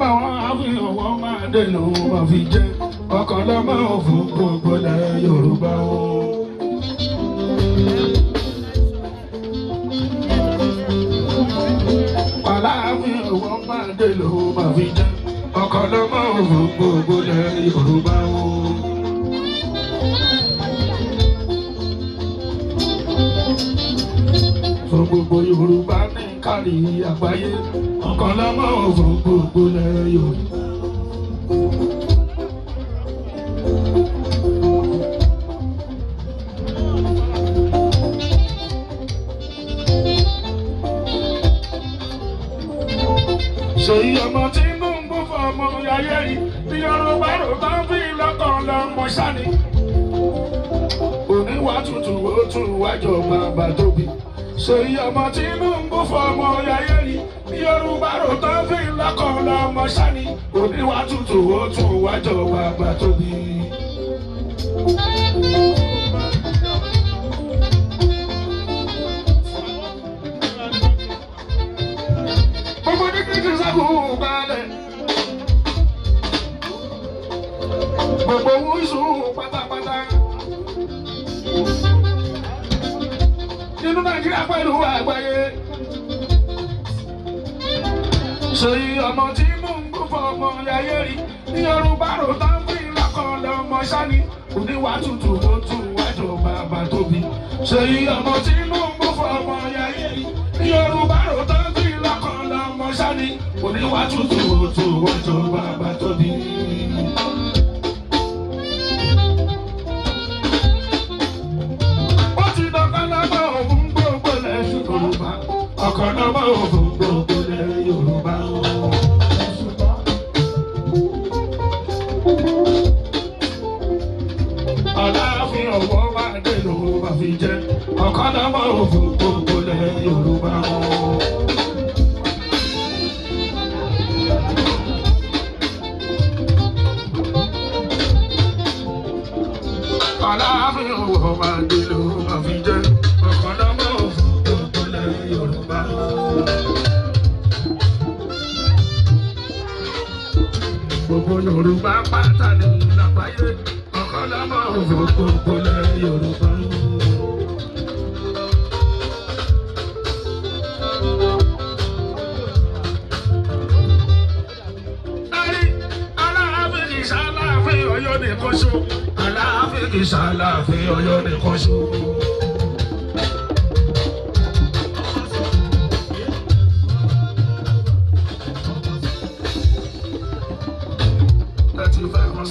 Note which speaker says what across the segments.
Speaker 1: bá wọn àfihàn wọn máa dènà wọn fi jẹ ọkàn lọmọ fún gbogbo ilẹ̀ Yorùbá o. Aláàfin wọn máa dènà wọn fi jẹ ọkàn lọmọ fún gbogbo ilẹ̀ Yorùbá o. Fún gbogbo Yorùbá ní kárí àgbáyé ọkàn lọmọ fún gbogbo ilẹ̀ Yorùbá. Ṣèyí ọmọ Tinubu fọmọ ayé yìí ní Yorùbá rò tán fi lọ́kàn lọ́mọ sani. Oníwà tuntun ó tún wájọ bàbá tóbi. Ṣèyí ọmọ Tinubu fọmọ ayé yìí ní Yorùbá rò tán fi lọ́kàn lọ́mọ sani. Oníwà tuntun ó tún wájọ bàbá tóbi. Gbogbo wúṣù pátápátá nínú Nàìjíríà pẹ̀lú àgbáyé. Ṣèyí ọmọ Tinubu fọmọ ayé rí ní Yorùbá rò tán fi lọ́kàn lọ́mọ sani. Oníwà tuntun ó tún wájọ bàbá tóbi. Ṣèyí ọmọ Tinubu fọmọ ayé rí ní Yorùbá rò tán fi lọ́kàn lọ́mọ sani. Oníwà tuntun ó tún wájọ bàbá tóbi. Ọkàn lọ́mọ òfin gbogbo ilẹ̀ Yorùbá o. Aláàfin ọ̀wọ́ máa dé ló bá fi jẹ́ ọkàn lọ́mọ òfin gbogbo ilẹ̀ Yorùbá o. Aláàfin ọ̀wọ́ máa dé ló bá fi jẹ́ ọkàn lọ́mọ òfin gbogbo ilẹ̀ Yorùbá o. Gbogbo Yorùbá pátá ní lágbàáyé ọkàn lọ́mọ òfin gbogbo ilẹ̀ Yorùbá o. Aláàfin kì í ṣàlàfin Ọ̀yọ́ nìkan ṣo. Aláàfin kì í ṣàlàfin Ọ̀yọ́ nìkan ṣo.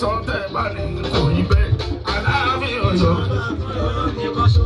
Speaker 1: Sọ́tẹ̀ bá ní kò yí bẹ́ẹ̀ Aláàfin Ọ̀yọ́ nìkan ṣo.